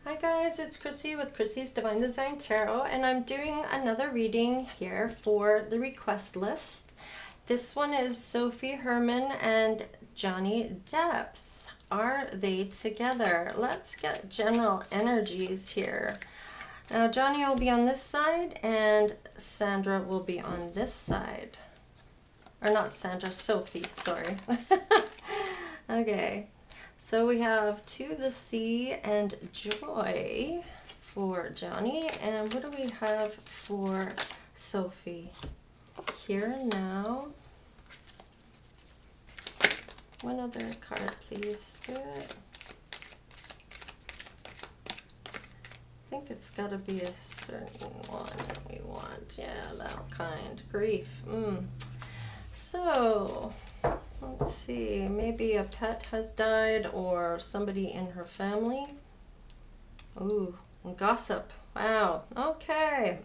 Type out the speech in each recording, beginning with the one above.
Hi guys, it's Chrissie with Chrissie's Divine Design Tarot, and I'm doing another reading here for the request list. This one is Sophie Herman and Johnny Depp. Are they together? Let's get general energies here. Now Johnny will be on this side and Sandra will be on this side. Or not Sandra, Sophie, sorry. Okay. So we have To the Sea and Joy for Johnny. And what do we have for Sophie? Here and Now. One other card, please, Spirit. I think it's got to be a certain one that we want. Yeah, that kind. Grief. So, let's see, maybe a pet has died or somebody in her family. Ooh, gossip. Wow, okay.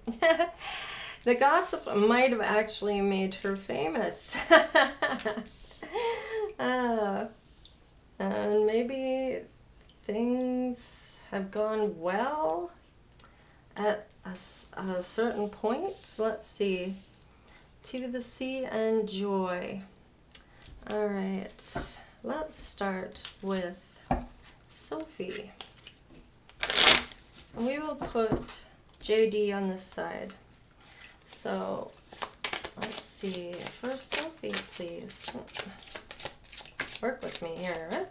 The gossip might have actually made her famous. And maybe things have gone well at a certain point. Let's see. To the Sea and Joy. All right, let's start with Sophie. We will put JD on this side. So let's see, for Sophie, please. Work with me here.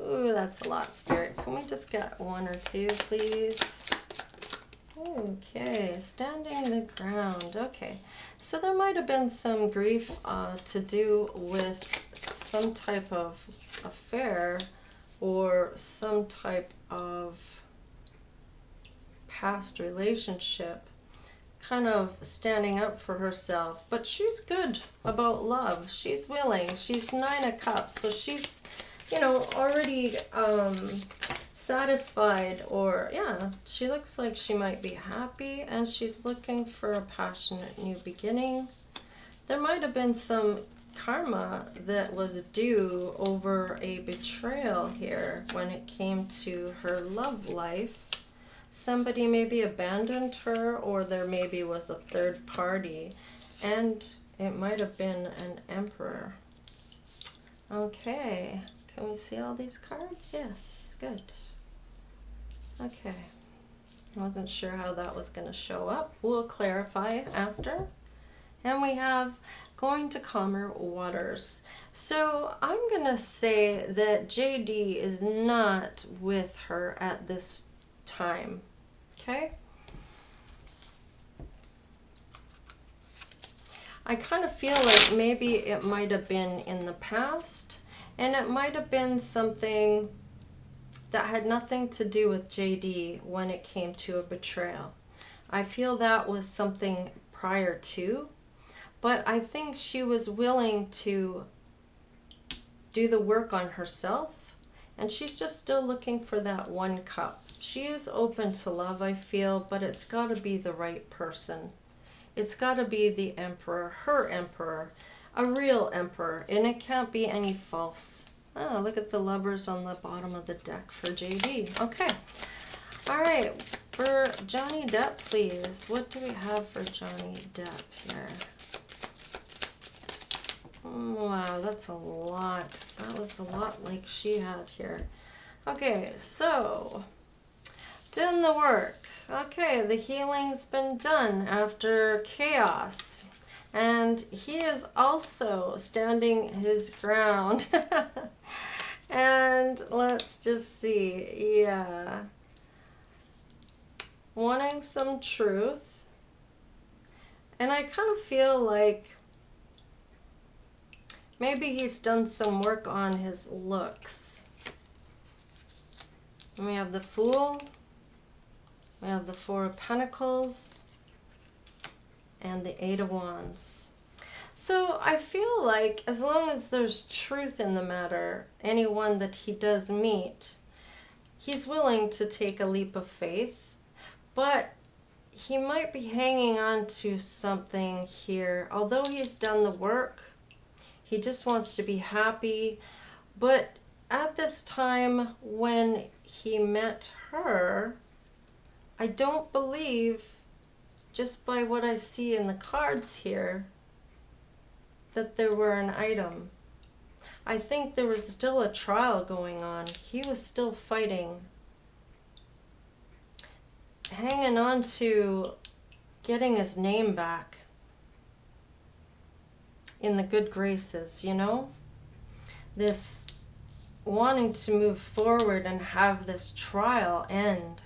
Ooh, that's a lot, Spirit. Can we just get one or two, please? Okay, standing the ground. Okay, so there might have been some grief to do with some type of affair or some type of past relationship, kind of standing up for herself. But she's good about love. She's willing. She's 9 of Cups, so she's, you know, already satisfied, or yeah, she looks like she might be happy, and she's looking for a passionate new beginning. There might have been some karma that was due over a betrayal here when it came to her love life. Somebody maybe abandoned her, or there maybe was a third party, and it might have been an emperor. Okay, can we see all these cards? Yes, good. Okay, I wasn't sure how that was going to show up. We'll clarify after. And we have Going to Calmer Waters. So I'm going to say that JD is not with her at this time. Okay? I kind of feel like maybe it might have been in the past, and it might have been something that had nothing to do with JD when it came to a betrayal. I feel that was something prior to, but I think she was willing to do the work on herself, and she's just still looking for that 1 cup. She is open to love, I feel, but it's got to be the right person. It's got to be the emperor, her emperor, a real emperor, and it can't be any false. Oh, look at the lovers on the bottom of the deck for JD. Okay. All right. For Johnny Depp, please. What do we have for Johnny Depp here? Wow, that's a lot. That was a lot like she had here. Okay, so done the work. Okay, the healing's been done after chaos. And he is also standing his ground. And let's just see. Yeah. Wanting some truth. And I kind of feel like maybe he's done some work on his looks. And we have the Fool. We have the 4 of Pentacles. And the 8 of Wands. So I feel like as long as there's truth in the matter, anyone that he does meet, he's willing to take a leap of faith, but he might be hanging on to something here. Although he's done the work, he just wants to be happy. But at this time when he met her, I don't believe, just by what I see in the cards here, that there were an item. I think there was still a trial going on. He was still fighting, hanging on to getting his name back in the good graces, you know? This wanting to move forward and have this trial end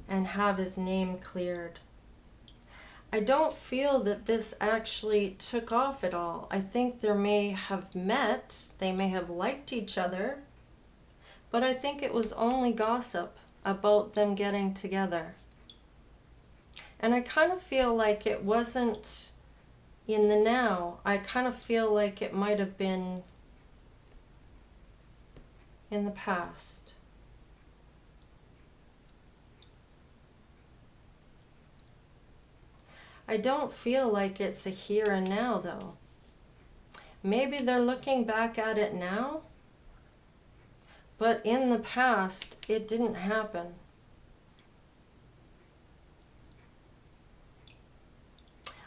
and have his name cleared. I don't feel that this actually took off at all. I think they may have met, they may have liked each other, but I think it was only gossip about them getting together. And I kind of feel like it wasn't in the now. I kind of feel like it might have been in the past. I don't feel like it's a here and now, though. Maybe they're looking back at it now, but in the past, it didn't happen.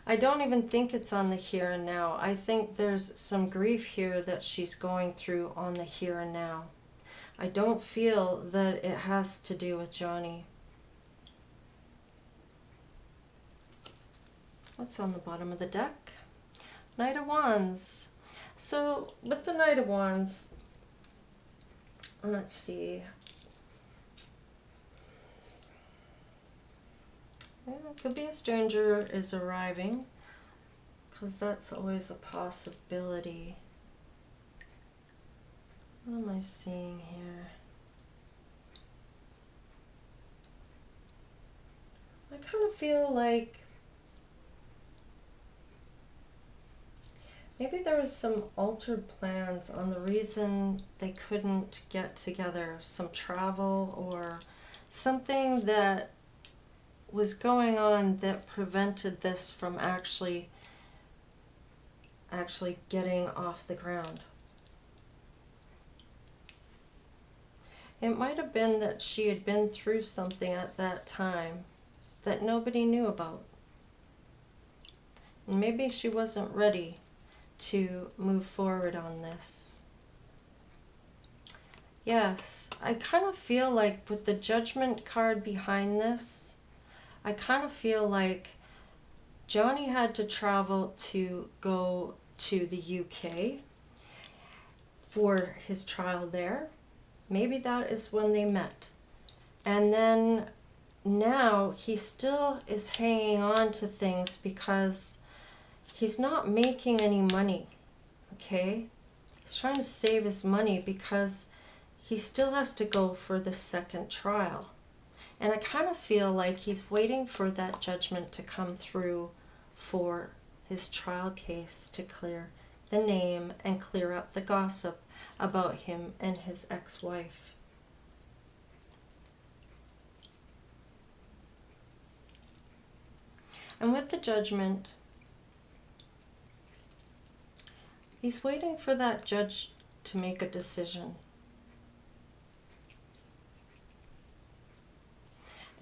I don't even think it's on the here and now. I think there's some grief here that she's going through on the here and now. I don't feel that it has to do with Johnny. What's on the bottom of the deck? Knight of Wands. So with the Knight of Wands, let's see. Yeah, it could be a stranger is arriving, because that's always a possibility. What am I seeing here? I kind of feel like maybe there was some altered plans on the reason they couldn't get together, some travel or something that was going on that prevented this from actually getting off the ground. It might have been that she had been through something at that time that nobody knew about. And maybe she wasn't ready to move forward on this. Yes, I kind of feel like with the Judgment card behind this, I kind of feel like Johnny had to travel to go to the UK for his trial there. Maybe that is when they met. And then now he still is hanging on to things because he's not making any money, okay? He's trying to save his money because he still has to go for the second trial. And I kind of feel like he's waiting for that judgment to come through for his trial case to clear the name and clear up the gossip about him and his ex-wife. And with the judgment, he's waiting for that judge to make a decision.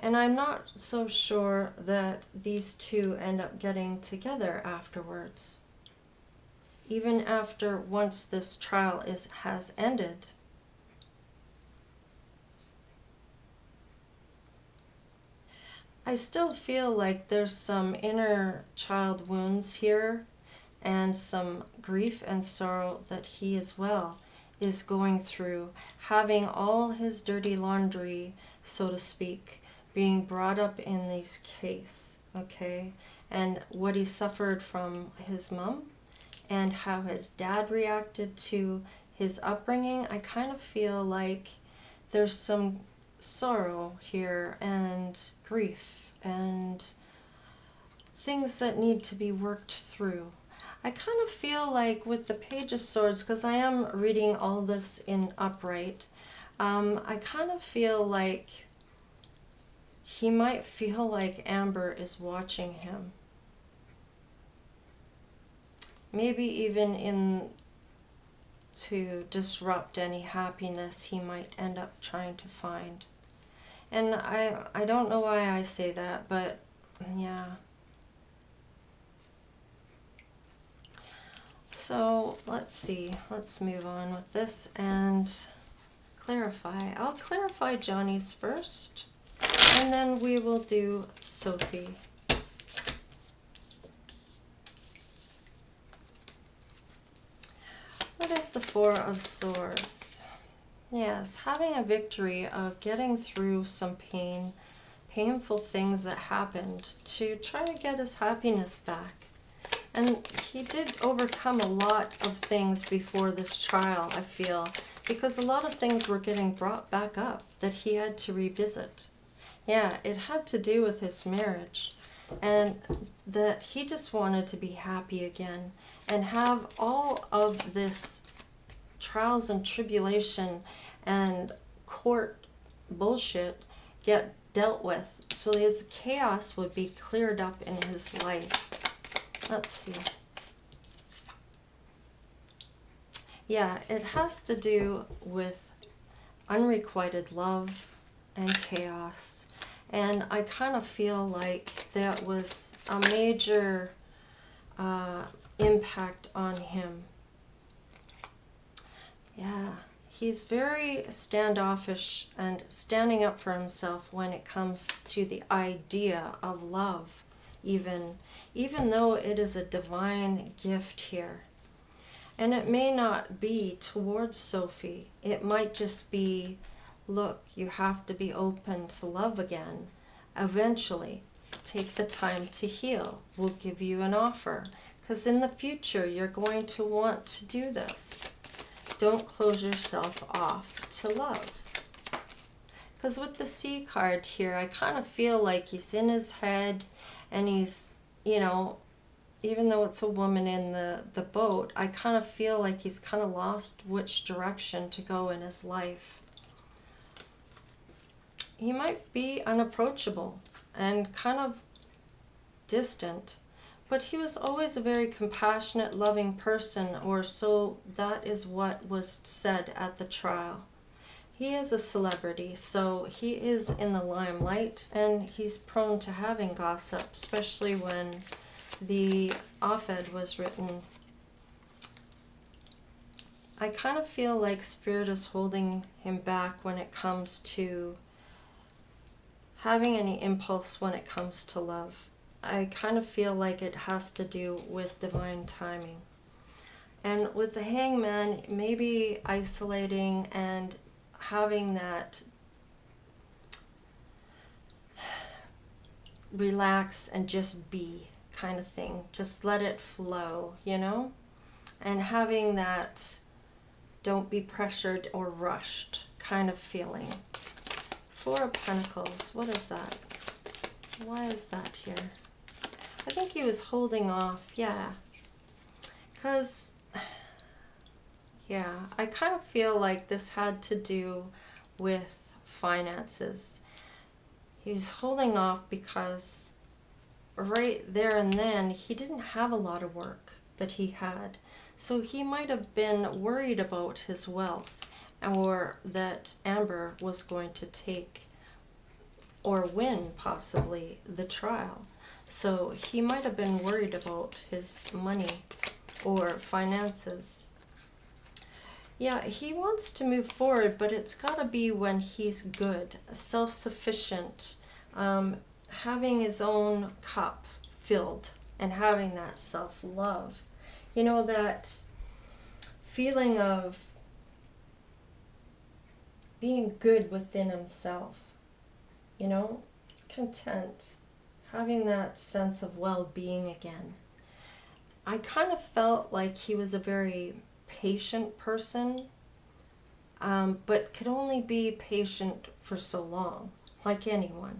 And I'm not so sure that these two end up getting together afterwards. Even after once this trial has ended. I still feel like there's some inner child wounds here and some grief and sorrow that he as well is going through, having all his dirty laundry, so to speak, being brought up in this case, okay? And what he suffered from his mom and how his dad reacted to his upbringing, I kind of feel like there's some sorrow here and grief and things that need to be worked through. I kind of feel like with the Page of Swords, because I am reading all this in upright, I kind of feel like he might feel like Amber is watching him. Maybe even in to disrupt any happiness he might end up trying to find. And I don't know why I say that, but yeah. So let's see, let's move on with this and clarify. I'll clarify Johnny's first, and then we will do Sophie. What is the Four of Swords? Yes, having a victory of getting through some painful things that happened to try to get his happiness back. And he did overcome a lot of things before this trial, I feel, because a lot of things were getting brought back up that he had to revisit. Yeah, it had to do with his marriage, and that he just wanted to be happy again and have all of this trials and tribulation and court bullshit get dealt with, so his chaos would be cleared up in his life. Let's see. Yeah, it has to do with unrequited love and chaos. And I kind of feel like that was a major impact on him. Yeah, he's very standoffish and standing up for himself when it comes to the idea of love, even though it is a divine gift here. And it may not be towards Sophie. It might just be, look, you have to be open to love again. Eventually, take the time to heal. We'll give you an offer. Because in the future, you're going to want to do this. Don't close yourself off to love. Because with the Sea card here, I kind of feel like he's in his head and he's, you know, even though it's a woman in the boat, I kind of feel like he's kind of lost which direction to go in his life. He might be unapproachable and kind of distant, but he was always a very compassionate, loving person, or so that is what was said at the trial. He is a celebrity, so he is in the limelight, and he's prone to having gossip, especially when the op-ed was written. I kind of feel like Spirit is holding him back when it comes to having any impulse when it comes to love. I kind of feel like it has to do with divine timing. And with the Hangman, maybe isolating and having that relax and just be kind of thing. Just let it flow, you know? And having that don't be pressured or rushed kind of feeling. Four of Pentacles, what is that? Why is that here? I think he was holding off, yeah. Because, yeah, I kind of feel like this had to do with finances. He was holding off because right there and then he didn't have a lot of work that he had. So he might have been worried about his wealth, or that Amber was going to take or win possibly the trial. So he might have been worried about his money or finances. Yeah, he wants to move forward, but it's got to be when he's good, self-sufficient, having his own cup filled and having that self-love. You know, that feeling of being good within himself, you know, content, having that sense of well-being again. I kind of felt like he was a very patient person, but could only be patient for so long, like anyone.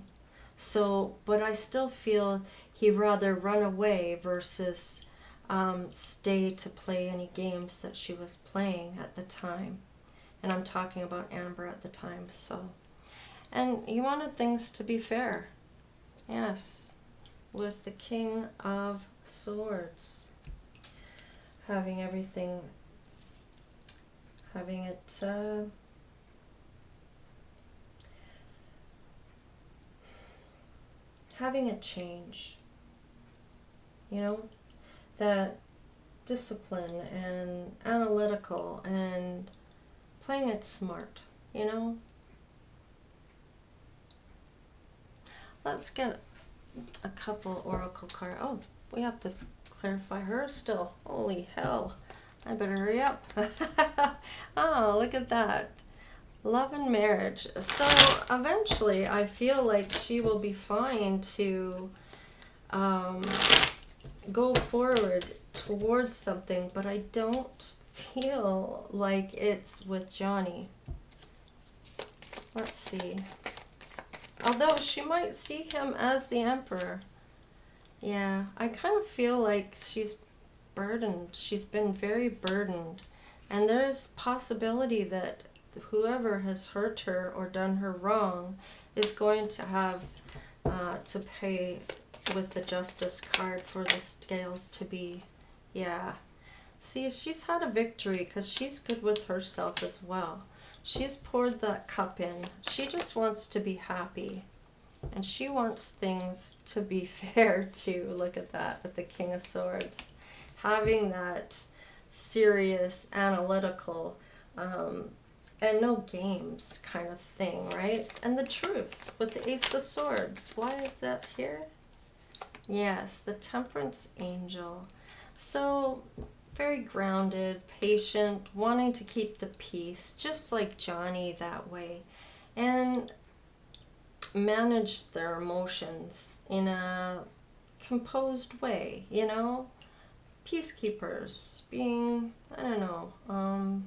So, but I still feel he'd rather run away versus stay to play any games that she was playing at the time. And I'm talking about Amber at the time, so. And he wanted things to be fair. Yes, with the King of Swords. Having everything having it change, you know, that discipline and analytical and playing it smart, you know. Let's get a couple oracle cards. Oh, we have to clarify her still. Holy hell. I better hurry up. Oh, look at that. Love and marriage. So eventually I feel like she will be fine to go forward towards something, but I don't feel like it's with Johnny. Let's see. Although she might see him as the emperor. Yeah, I kind of feel like she's burdened. She's been very burdened. And there's possibility that whoever has hurt her or done her wrong is going to have to pay with the Justice card for the scales to be, yeah. See, she's had a victory because she's good with herself as well. She's poured that cup in. She just wants to be happy. And she wants things to be fair too. Look at that with the King of Swords. Having that serious, analytical, and no games kind of thing, right? And the truth with the Ace of Swords. Why is that here? Yes, the Temperance Angel. So very grounded, patient, wanting to keep the peace, just like Johnny that way. And manage their emotions in a composed way, you know? Peacekeepers, being, I don't know,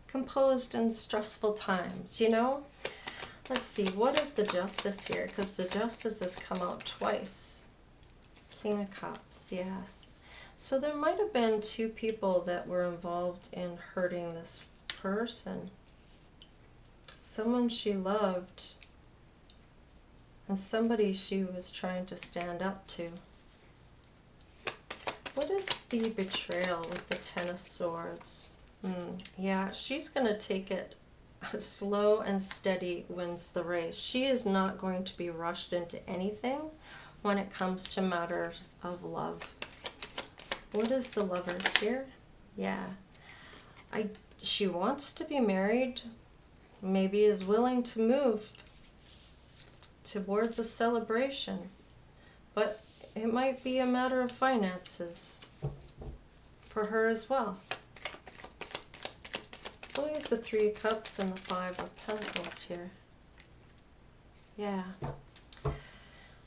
composed in stressful times, you know? Let's see, what is the Justice here? Because the Justice has come out twice. King of Cups, yes. So there might have been two people that were involved in hurting this person. Someone she loved and somebody she was trying to stand up to. What is the betrayal with the Ten of Swords? Yeah, she's going to take it slow and steady wins the race. She is not going to be rushed into anything when it comes to matters of love. What is the Lovers here? Yeah. She wants to be married, maybe is willing to move towards a celebration, but it might be a matter of finances for her as well. Oh, here's the Three of Cups and the Five of Pentacles here. Yeah.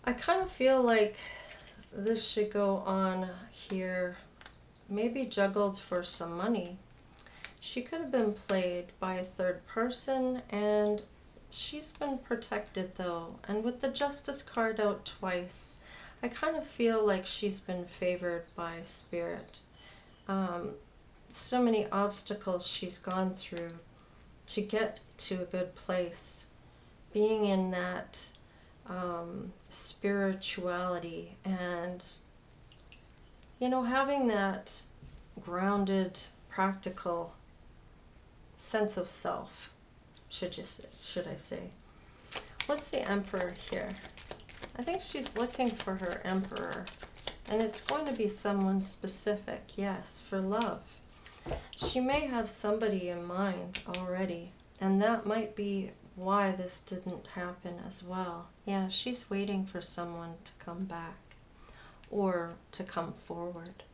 I kind of feel like this should go on here, maybe juggled for some money. She could have been played by a third person, and she's been protected though. And with the Justice card out twice, I kind of feel like she's been favored by Spirit. So many obstacles she's gone through to get to a good place. Being in that spirituality and, you know, having that grounded, practical sense of self, should I say. What's the Emperor here? I think she's looking for her Emperor, and it's going to be someone specific, yes, for love. She may have somebody in mind already, and that might be why this didn't happen as well. Yeah, she's waiting for someone to come back or to come forward.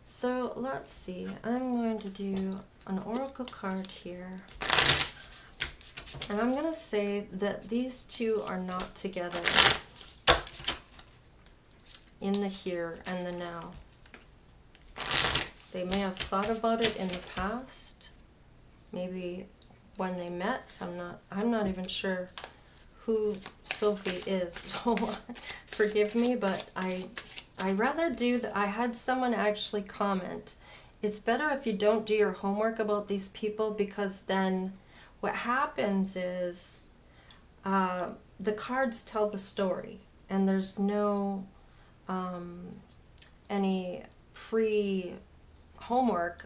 So let's see, I'm going to do an oracle card here. And I'm going to say that these two are not together in the here and the now. They may have thought about it in the past, maybe when they met. I'm not even sure who Sophie is, so forgive me, but I rather do that. I had someone actually comment, it's better if you don't do your homework about these people, because then what happens is the cards tell the story, and there's no any pre homework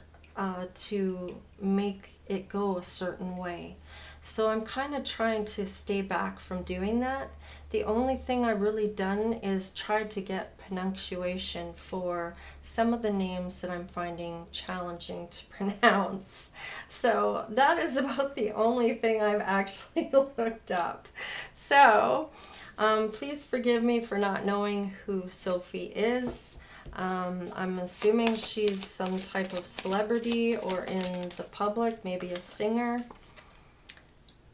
to make it go a certain way. So I'm kind of trying to stay back from doing that. The only thing I've really done is tried to get pronunciation for some of the names that I'm finding challenging to pronounce. So that is about the only thing I've actually looked up. So please forgive me for not knowing who Sophie is. I'm assuming she's some type of celebrity or in the public, maybe a singer.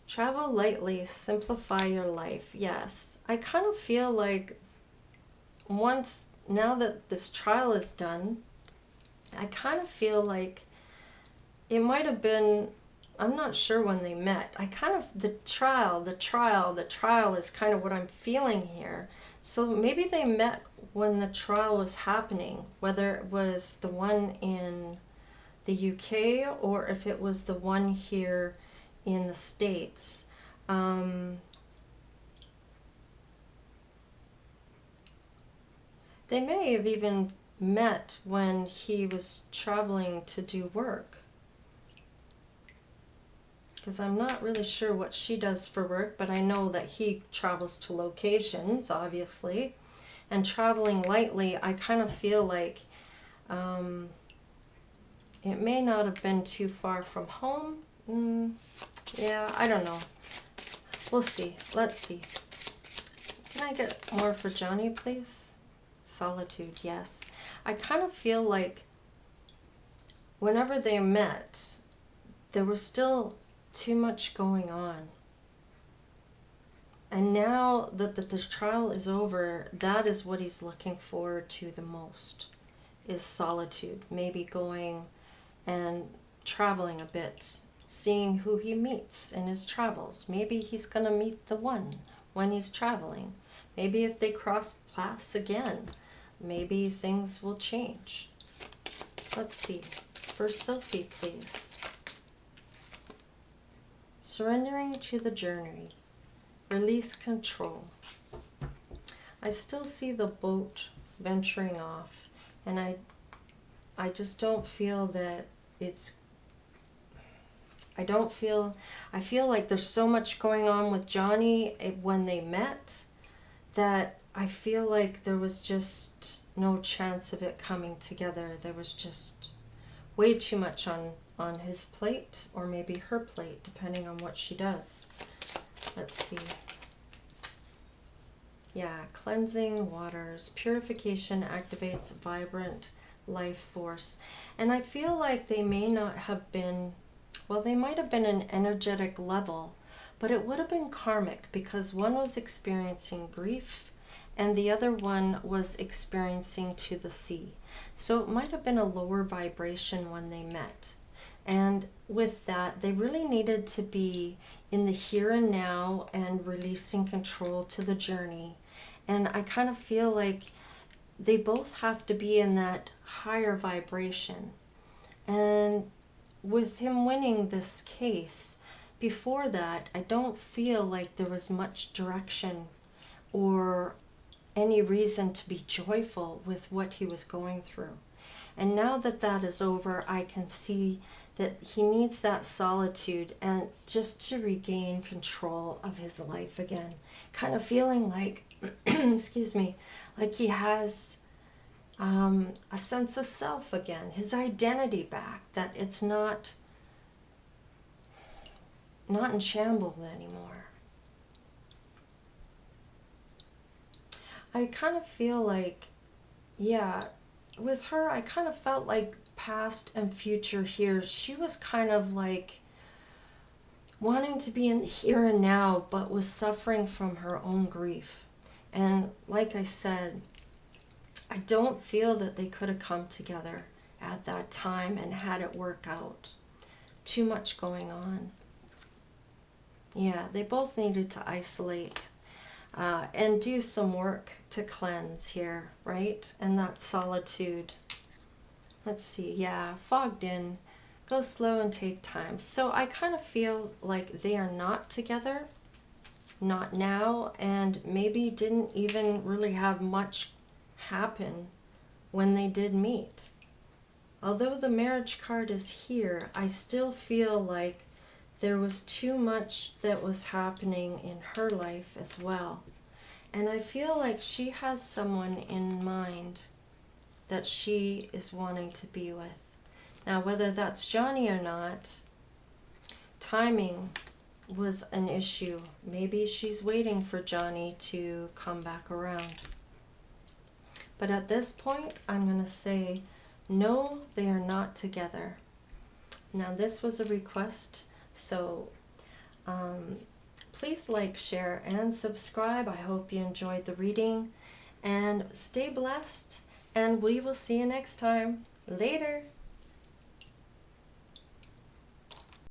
Travel lightly, simplify your life. Yes, I kind of feel like now that this trial is done, I kind of feel like it might have been, I'm not sure when they met. The trial is kind of what I'm feeling here. So maybe they met when the trial was happening, whether it was the one in the UK or if it was the one here in the States. They may have even met when he was traveling to do work, because I'm not really sure what she does for work, but I know that he travels to locations, obviously. And traveling lightly, I kind of feel like it may not have been too far from home. Yeah, I don't know. We'll see. Let's see. Can I get more for Johnny, please? Solitude, yes. I kind of feel like whenever they met, there was still too much going on. And now that the trial is over, that is what he's looking forward to the most, is solitude. Maybe going and traveling a bit, seeing who he meets in his travels. Maybe he's going to meet the one when he's traveling. Maybe if they cross paths again, maybe things will change. Let's see. For Sophie, please. Surrendering to the journey. Release control. I still see the boat venturing off, and I just don't feel that it's, I feel like there's so much going on with Johnny when they met that I feel like there was just no chance of it coming together. There was just way too much on his plate, or maybe her plate, depending on what she does. Let's see. Yeah, cleansing waters. Purification activates vibrant life force. And I feel like they may not have been, well, they might have been an energetic level, but it would have been karmic, because one was experiencing grief and the other one was experiencing to the sea. So it might have been a lower vibration when they met. And with that, they really needed to be in the here and now and releasing control to the journey. And I kind of feel like they both have to be in that higher vibration. And with him winning this case, before that, I don't feel like there was much direction or any reason to be joyful with what he was going through. And now that that is over, I can see that he needs that solitude and just to regain control of his life again. Kind of feeling like, excuse me, like he has a sense of self again, his identity back, that it's not in shambles anymore. I kind of feel like, yeah, with her, I kind of felt like past and future here, she was kind of like wanting to be in the here and now, but was suffering from her own grief. And like I said, I don't feel that they could have come together at that time and had it work out. Too much going on. Yeah, they both needed to isolate and do some work to cleanse here, right? And that solitude. Let's see, yeah, fogged in. Go slow and take time. So I kind of feel like they are not together, not now, and maybe didn't even really have much happen when they did meet. although the marriage card is here, I still feel like there was too much that was happening in her life as well. And I feel like she has someone in mind that she is wanting to be with. Now, whether that's Johnny or not, timing was an issue. Maybe she's waiting for Johnny to come back around. But at this point, I'm going to say, no, they are not together. Now, this was a request, so please like, share, and subscribe. I hope you enjoyed the reading, and stay blessed, and we will see you next time. Later.